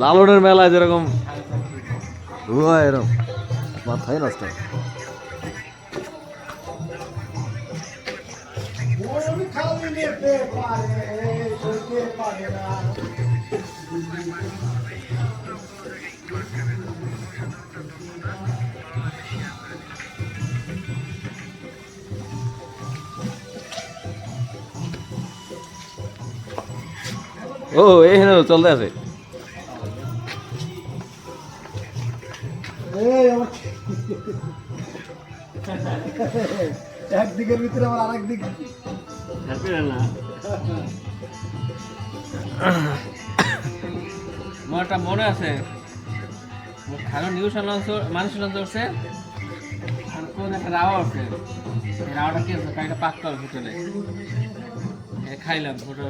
লালনের মেলায় যেরকম এরকম মাথায় নষ্ট। ও এইখানে চলতে আছে। একদিকের ভিতরে আমার আরেক দিক মোরটা মনে আছে খালো নিউজ মানুষ করছে কোন একটা রাওয়া আছে রাওয়াটা কি আছে কাইটা পাকটা হোটেলে খাইলাম হোটেল